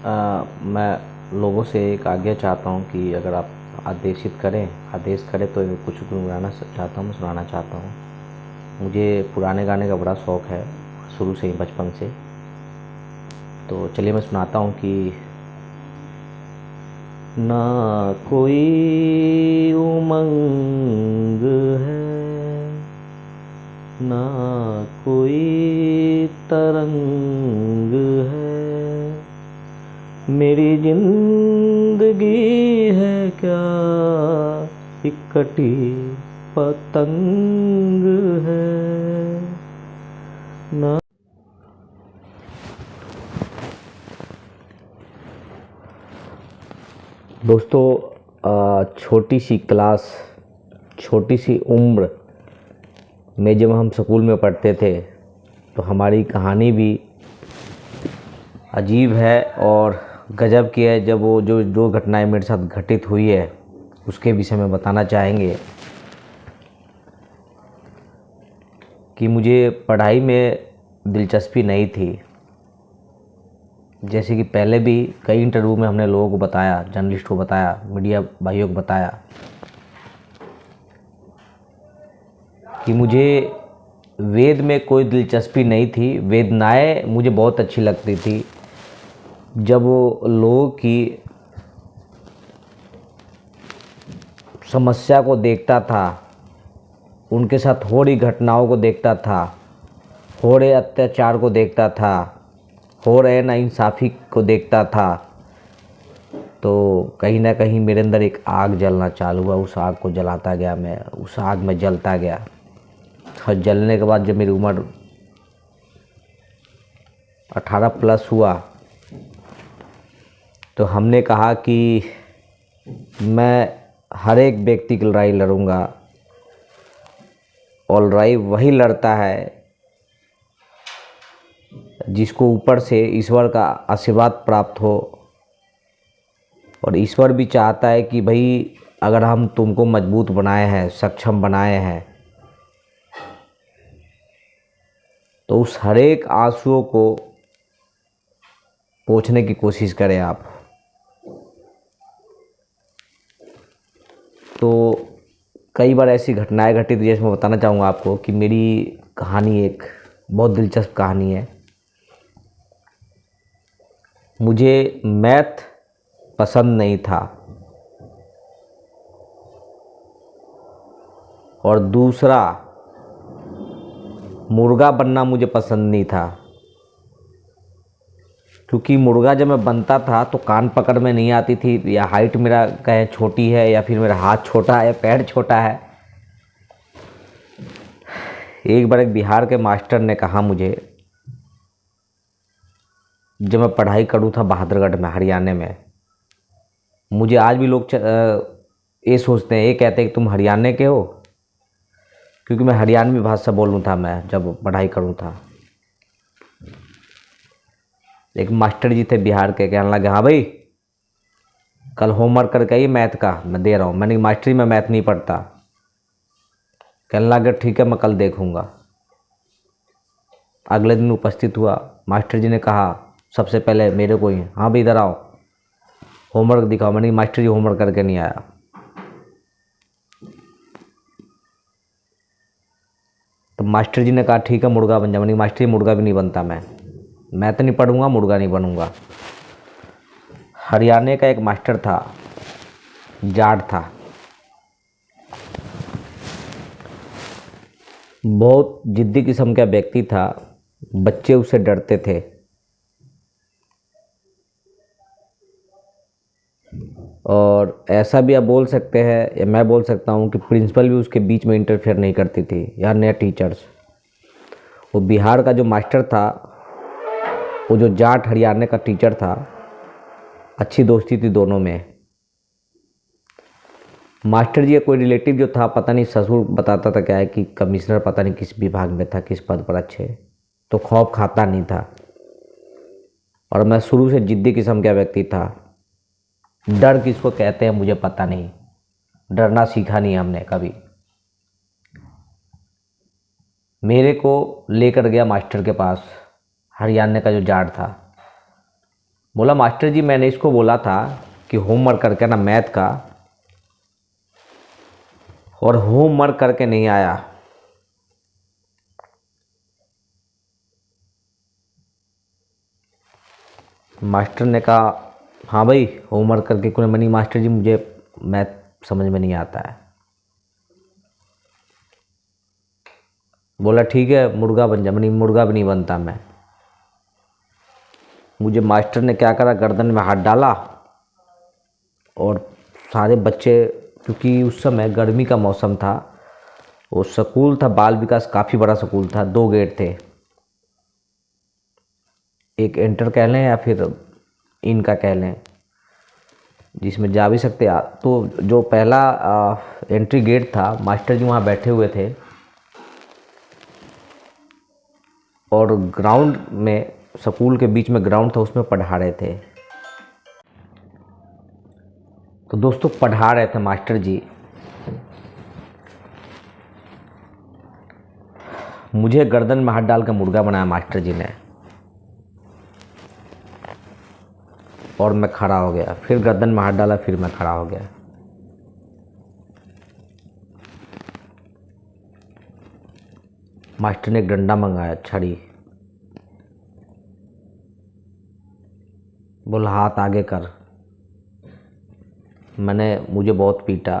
मैं लोगों से एक आज्ञा चाहता हूँ कि अगर आप आदेश करें तो कुछ गुनगुनाना चाहता हूँ, सुनाना चाहता हूँ। मुझे पुराने गाने का बड़ा शौक़ है, शुरू से ही, बचपन से। तो चलिए मैं सुनाता हूँ कि ना कोई उमंग है, ना कोई तरंग है, मेरी जिंदगी है क्या एक कटी पतंग है। ना दोस्तों, छोटी सी क्लास, छोटी सी उम्र में जब हम स्कूल में पढ़ते थे तो हमारी कहानी भी अजीब है और गजब की है। जब वो जो घटनाएं मेरे साथ घटित हुई है उसके विषय में बताना चाहेंगे कि मुझे पढ़ाई में दिलचस्पी नहीं थी। जैसे कि पहले भी कई इंटरव्यू में हमने लोगों को बताया, जर्नलिस्ट को बताया, मीडिया भाइयों को बताया कि मुझे वेद में कोई दिलचस्पी नहीं थी। वेदनाएं मुझे बहुत अच्छी लगती थी। जब वो लोगों की समस्या को देखता था, उनके साथ हो रही घटनाओं को देखता था, हो रहे अत्याचार को देखता था, हो रहे नाइंसाफ़ी को देखता था, तो कहीं ना कहीं मेरे अंदर एक आग जलना चालू हुआ। उस आग को जलाता गया, मैं उस आग में जलता गया। और जलने के बाद जब मेरी उम्र 18 प्लस हुआ तो हमने कहा कि मैं हर एक व्यक्ति की लड़ाई लड़ूंगा और लड़ाई वही लड़ता है जिसको ऊपर से ईश्वर का आशीर्वाद प्राप्त हो। और ईश्वर भी चाहता है कि भाई अगर हम तुमको मजबूत बनाए हैं, सक्षम बनाए हैं, तो उस हर एक आंसुओं को पोंछने की कोशिश करें आप। तो कई बार ऐसी घटनाएं घटी थी, जैसे मैं बताना चाहूँगा आपको कि मेरी कहानी एक बहुत दिलचस्प कहानी है। मुझे मैथ पसंद नहीं था और दूसरा मुर्गा बनना मुझे पसंद नहीं था, क्योंकि मुर्गा जब मैं बनता था तो कान पकड़ में नहीं आती थी, या हाइट मेरा कहे छोटी है, या फिर मेरा हाथ छोटा है, या पैर छोटा है। एक बार एक बिहार के मास्टर ने कहा मुझे, जब मैं पढ़ाई करूँ था बहादुरगढ़ में, हरियाणा में। मुझे आज भी लोग ये सोचते हैं, ये कहते हैं कि तुम हरियाणा के हो, क्योंकि मैं हरियाणवी भाषा बोलूँ था मैं जब पढ़ाई करूँ था। एक मास्टर जी थे बिहार के, कहने लगे हाँ भाई कल होमवर्क करके आइए मैथ का, मैं दे रहा हूँ। मैंने मास्टरी में मैथ नहीं पढ़ता। कहने लगे ठीक है मैं कल देखूँगा। अगले दिन उपस्थित हुआ, मास्टर जी ने कहा सबसे पहले मेरे को ही, हाँ भाई इधर आओ, होमवर्क दिखाओ। मैंने मास्टर जी होमवर्क करके नहीं आया। तो मास्टर जी ने कहा ठीक है मुर्गा बन जा। मैंने मास्टर जी मुर्गा भी नहीं बनता, मैं तो नहीं पढ़ूंगा, मुर्गा नहीं बनूंगा। हरियाणा का एक मास्टर था, जाट था, बहुत जिद्दी किस्म का व्यक्ति था। बच्चे उससे डरते थे। और ऐसा भी आप बोल सकते हैं, या मैं बोल सकता हूँ कि प्रिंसिपल भी उसके बीच में इंटरफेयर नहीं करती थी, या नए टीचर्स। वो बिहार का जो मास्टर था, वो जो जाट हरियाणा का टीचर था, अच्छी दोस्ती थी दोनों में। मास्टर जी का कोई रिलेटिव जो था, पता नहीं ससुर बताता था क्या है कि कमिश्नर पता नहीं किस विभाग में था, किस पद पर अच्छे, तो खौफ खाता नहीं था। और मैं शुरू से जिद्दी किस्म का व्यक्ति था। डर किसको कहते हैं मुझे पता नहीं, डरना सीखा नहीं हमने कभी। मेरे को लेकर गया मास्टर के पास, हरियाणा का जो जाट था। बोला मास्टर जी मैंने इसको बोला था कि होमवर्क करके ना मैथ का, और होमवर्क करके नहीं आया। मास्टर ने कहा हाँ भाई होमवर्क करके क्यों नहीं? मास्टर जी मुझे मैथ समझ में नहीं आता है। बोला ठीक है मुर्गा बन जा। मनी मुर्गा भी नहीं बनता मैं। मुझे मास्टर ने क्या करा, गर्दन में हाथ डाला और सारे बच्चे, क्योंकि उस समय गर्मी का मौसम था, वो स्कूल था बाल विकास, काफ़ी बड़ा स्कूल था, 2 गेट थे, एक एंटर कह लें या फिर इनका कह लें, जिसमें जा भी सकते आ। तो जो पहला एंट्री गेट था, मास्टर जी वहाँ बैठे हुए थे और ग्राउंड में, स्कूल के बीच में ग्राउंड था, उसमें पढ़ा रहे थे। तो दोस्तों पढ़ा रहे थे मास्टर जी, मुझे गर्दन में हाथ डाल के मुर्गा बनाया मास्टर जी ने, और मैं खड़ा हो गया। फिर गर्दन में हाथ डाला, फिर मैं खड़ा हो गया। मास्टर ने एक डंडा मंगाया, छड़ी, बोला हाथ आगे कर। मुझे बहुत पीटा।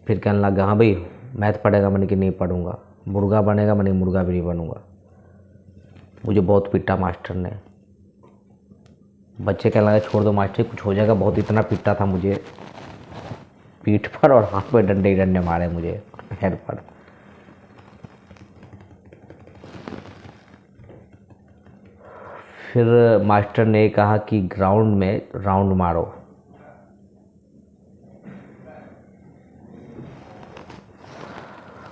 फिर कहने लगा हाँ भाई मैथ पढ़ेगा? मैंने कि नहीं पढ़ूंगा। मुर्गा बनेगा? मैंने मुर्गा भी नहीं बनूंगा। मुझे बहुत पीटा मास्टर ने। बच्चे कहने लगे छोड़ दो मास्टर कुछ हो जाएगा। बहुत इतना पीटा था मुझे, पीठ पर और हाथ पे डंडे ही डंडे मारे मुझे हेड पर। फिर मास्टर ने कहा कि ग्राउंड में राउंड मारो।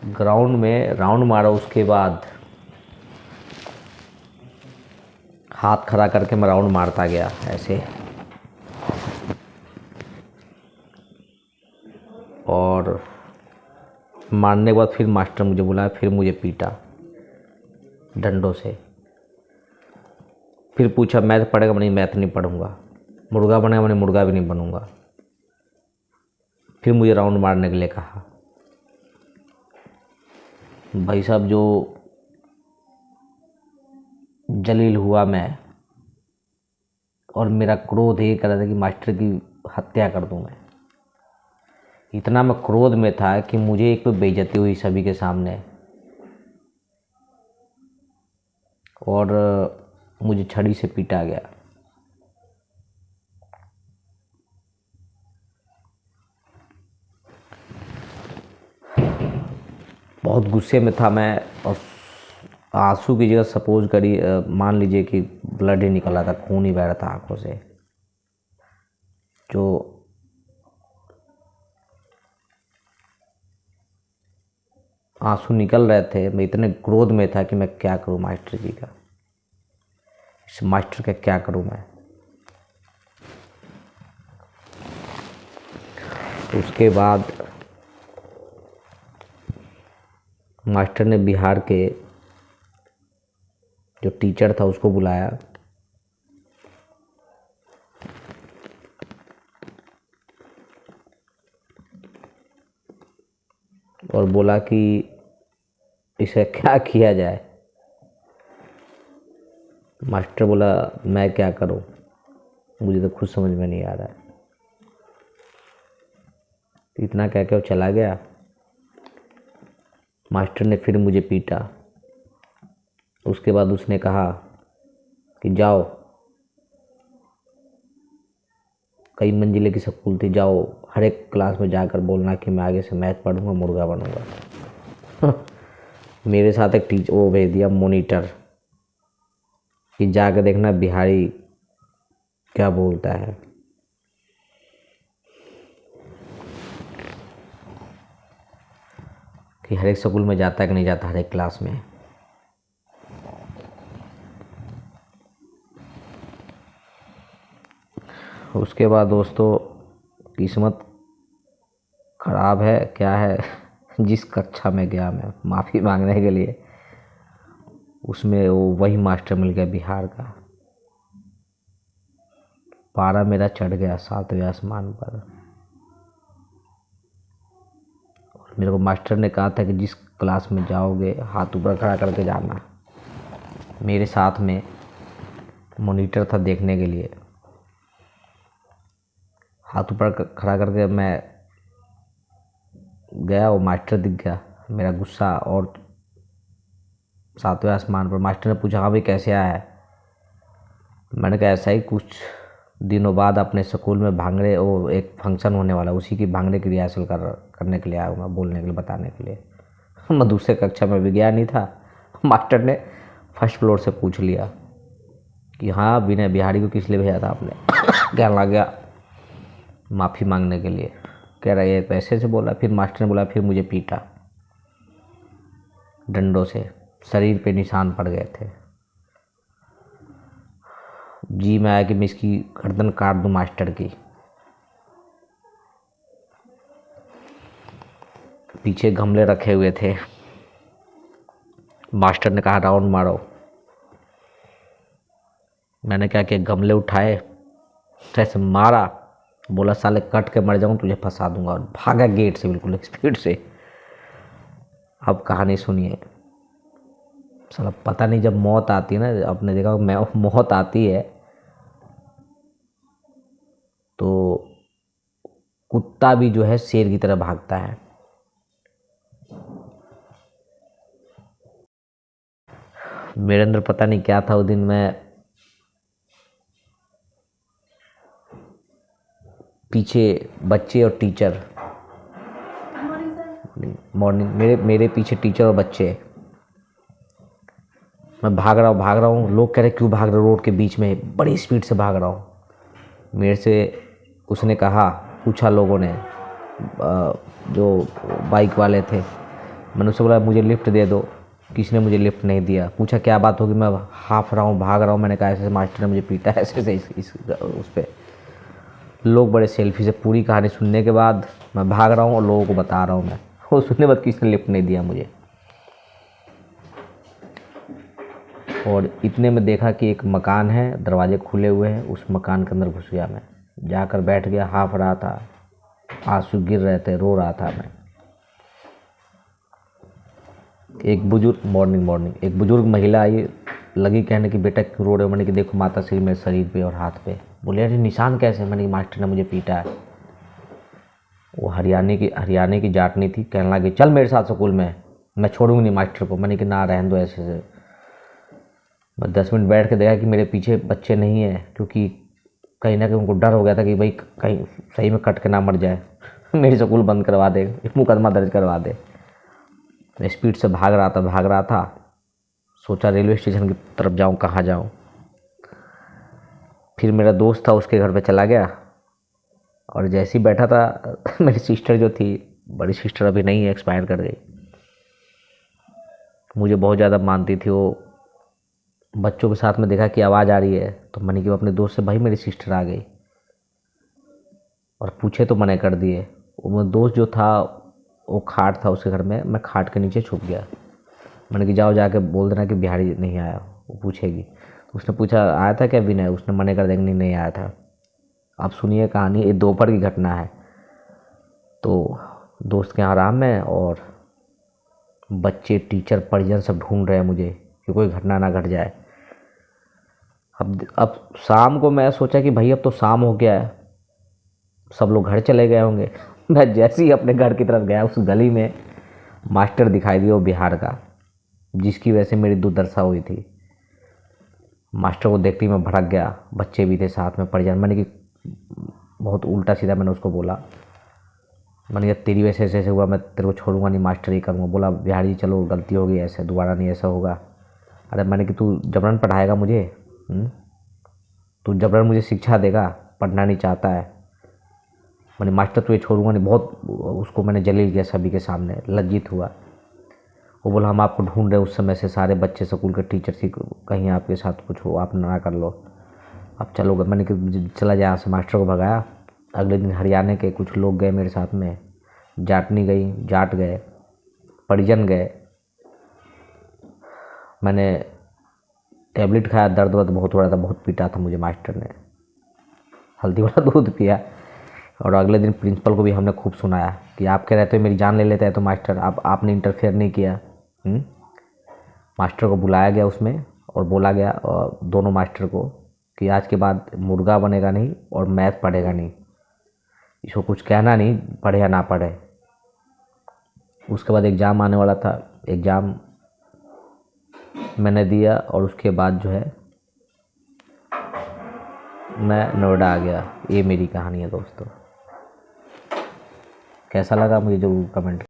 ग्राउंड में राउंड मारो, उसके बाद हाथ खड़ा करके मैं राउंड मारता गया ऐसे, और मारने के बाद फिर मास्टर मुझे बुलाया, फिर मुझे पीटा डंडों से। फिर पूछा मैथ पढ़ेगा? मैंने मैथ नहीं पढ़ूंगा। मुर्गा बनेगा? मैंने मुर्गा भी नहीं बनूंगा। फिर मुझे राउंड मारने के लिए कहा। भाई साहब जो जलील हुआ मैं, और मेरा क्रोध ये कर रहा था कि मास्टर की हत्या कर दूं मैं। इतना मैं क्रोध में था कि मुझे एक तो बेइज्जती हुई सभी के सामने, और मुझे छड़ी से पीटा गया। बहुत गुस्से में था मैं, और आंसू की जगह सपोज करी, मान लीजिए कि ब्लड ही निकला था, खून ही बह रहा था आंखों से। जो आंसू निकल रहे थे, मैं इतने क्रोध में था कि मैं क्या करूं मास्टर जी का, इस मास्टर का क्या करूं मैं। तो उसके बाद मास्टर ने बिहार के जो टीचर था उसको बुलाया, और बोला कि इसे क्या किया जाए। मास्टर बोला मैं क्या करूं, मुझे तो खुद समझ में नहीं आ रहा है। इतना कह के वो चला गया। मास्टर ने फिर मुझे पीटा। उसके बाद उसने कहा कि जाओ, कई मंजिले की स्कूल थी, जाओ हर एक क्लास में जाकर बोलना कि मैं आगे से मैथ पढ़ूंगा, मुर्गा बनूंगा। मेरे साथ एक टीचर वो भेज दिया मॉनिटर, कि जाकर देखना बिहारी क्या बोलता है। कि हर एक स्कूल में जाता है कि नहीं जाता, हर एक क्लास में। उसके बाद दोस्तों किस्मत खराब है क्या है, जिस कक्षा में गया मैं माफ़ी मांगने के लिए, उसमें वो वही मास्टर मिल गया बिहार का। पारा मेरा चढ़ गया 7वें आसमान पर। और मेरे को मास्टर ने कहा था कि जिस क्लास में जाओगे हाथ ऊपर खड़ा करके जाना। मेरे साथ में मॉनिटर था देखने के लिए। हाथ ऊपर खड़ा करके मैं गया, वो मास्टर दिख गया। मेरा गुस्सा और 7वें आसमान पर। मास्टर ने पूछा, हाँ भाई कैसे आया है? मैंने कहा ऐसा ही, कुछ दिनों बाद अपने स्कूल में भांगड़े, वो एक फंक्शन होने वाला, उसी की भांगड़े की रिहर्सल करने के लिए आया हूँ मैं, बोलने के लिए, बताने के लिए। मैं दूसरे कक्षा में विज्ञान ही था। मास्टर ने फर्स्ट फ्लोर से पूछ लिया कि हाँ विनय बिहारी को किस लिए भेजा था आपने? कहने लग गया माफ़ी मांगने के लिए। कह रहा है पैसे से बोला। फिर मास्टर ने बोला, फिर मुझे पीटा डंडों से, शरीर पे निशान पड़ गए थे। जी मैं आया कि मैं इसकी गर्दन काट दूं मास्टर की। पीछे गमले रखे हुए थे। मास्टर ने कहा राउंड मारो। मैंने क्या कि गमले उठाए, ऐसे मारा, बोला साले कट के मर जाऊं तुझे फंसा दूंगा, और भागा गेट से बिल्कुल स्पीड से। अब कहानी सुनिए। साला पता नहीं, जब मौत आती है ना, आपने देखा मौत आती है तो कुत्ता भी जो है शेर की तरह भागता है। मेरे अंदर पता नहीं क्या था उस दिन। मैं पीछे बच्चे और टीचर, मॉर्निंग, मेरे पीछे टीचर और बच्चे। मैं भाग रहा हूँ। लोग कह रहे क्यों भाग रहे हो, रोड के बीच में बड़ी स्पीड से भाग रहा हूँ। मेरे से उसने कहा, पूछा लोगों ने, जो बाइक वाले थे। मैंने उससे बोला मुझे लिफ्ट दे दो। किसी ने मुझे लिफ्ट नहीं दिया। पूछा क्या बात होगी, मैं हाफ रहा हूँ, भाग रहा हूँ। मैंने कहा ऐसे मास्टर ने मुझे पीटा, ऐसे उस पर। लोग बड़े सेल्फी से पूरी कहानी सुनने के बाद मैं भाग रहा हूँ और लोगों को बता रहा हूँ मैं। वो सुनने के बाद किसी ने लिफ्ट नहीं दिया मुझे। और इतने में देखा कि एक मकान है, दरवाजे खुले हुए हैं, उस मकान के अंदर घुस गया मैं। जाकर बैठ गया, हाफ रहा था, आंसू गिर रहे थे, रो रहा था मैं। एक बुजुर्ग महिला आई, लगी कहने की बेटा क्यों रो रहे हो? मैंने कि देखो माता श्री मेरे शरीर पे और हाथ पे। बोले अरे निशान कैसे? मैंने कि मास्टर ने मुझे पीटा है। वो हरियाणा की जाटनी थी। कहने लगी चल मेरे साथ स्कूल में, मैं छोड़ूंगी नहीं मास्टर को। मैंने कि ना रहने दो ऐसे से। मैं 10 मिनट बैठ के देखा कि मेरे पीछे बच्चे नहीं हैं, क्योंकि कहीं ना कहीं उनको डर हो गया था कि भाई कहीं सही में कट के ना मर जाए, मेरी स्कूल बंद करवा दे, मुकदमा दर्ज करवा दे। मैं स्पीड से भाग रहा था। सोचा रेलवे स्टेशन की तरफ जाऊं, कहाँ जाऊं। फिर मेरा दोस्त था, उसके घर पे चला गया। और जैसे ही बैठा था मेरी सिस्टर जो थी, बड़ी सिस्टर अभी नहीं है, एक्सपायर कर गई, मुझे बहुत ज़्यादा मानती थी वो। बच्चों के साथ में देखा कि आवाज़ आ रही है, तो मैंने कि अपने दोस्त से, भाई मेरी सिस्टर आ गई। और पूछे तो मना कर दिए। वो दोस्त जो था वो खाट था उसके घर में, मैं खाट के नीचे छुप गया। मैंने कि जाओ जाके बोल देना कि बिहारी नहीं आया, वो पूछेगी। तो उसने पूछा आया था क्या विनय? उसने मना कर दिया नहीं आया था। आप सुनिए कहानी, ये दोपहर की घटना है। तो दोस्त के यहाँ आराम है, और बच्चे, टीचर, परिजन सब ढूंढ रहे हैं मुझे कि कोई घटना ना घट जाए। अब शाम को मैं सोचा कि भाई अब तो शाम हो गया है, सब लोग घर चले गए होंगे। मैं जैसे ही अपने घर की तरफ गया, उस गली में मास्टर दिखाई दिया, वो बिहार का, जिसकी वजह से मेरी दुर्दशा हुई थी। मास्टर को देखते ही मैं भड़क गया। बच्चे भी थे साथ में, परिजन। मैंने कि बहुत उल्टा सीधा मैंने उसको बोला, मैंने कहा तेरी वजह से ऐसे हुआ, मैं तेरे को छोड़ूंगा नहीं, मास्टर ही करूँगा। बोला बिहारी चलो गलती हो गई, ऐसे दोबारा नहीं ऐसा होगा। अरे मैंने कि तू जबरन पढ़ाएगा मुझे? तू जबरन मुझे शिक्षा देगा? पढ़ना नहीं चाहता है? मैंने मास्टर तुझे छोड़ूंगा नहीं। बहुत उसको मैंने जलील किया सभी के सामने, लज्जित हुआ। वो बोला हम आपको ढूंढ रहे हैं, उस समय से सारे बच्चे स्कूल के टीचर थी, कहीं आपके साथ कुछ हो, आप ना कर लो, अब चलो। मैंने कि चला जाए यहाँ से, मास्टर को भगाया। अगले दिन हरियाणा के कुछ लोग गए मेरे साथ में, जाटनी गई, जाट गए, परिजन गए। मैंने टैबलेट खाया, दर्द वर्द बहुत हो रहा था, बहुत पीटा था मुझे मास्टर ने। हल्दी वाला दूध पिया। और अगले दिन प्रिंसिपल को भी हमने खूब सुनाया कि आपके रहते हुए मेरी जान ले लेते हैं तो मास्टर, आपने इंटरफेयर नहीं किया। मास्टर को बुलाया गया उसमें और बोला गया दोनों मास्टर को कि आज के बाद मुर्गा बनेगा नहीं और मैथ पढ़ेगा नहीं, इसको कुछ कहना नहीं, पढ़े या ना पढ़े। उसके बाद एग्ज़ाम आने वाला था, एग्ज़ाम मैंने दिया और उसके बाद जो है मैं नोएडा आ गया। ये मेरी कहानी है दोस्तों। कैसा लगा मुझे जो कमेंट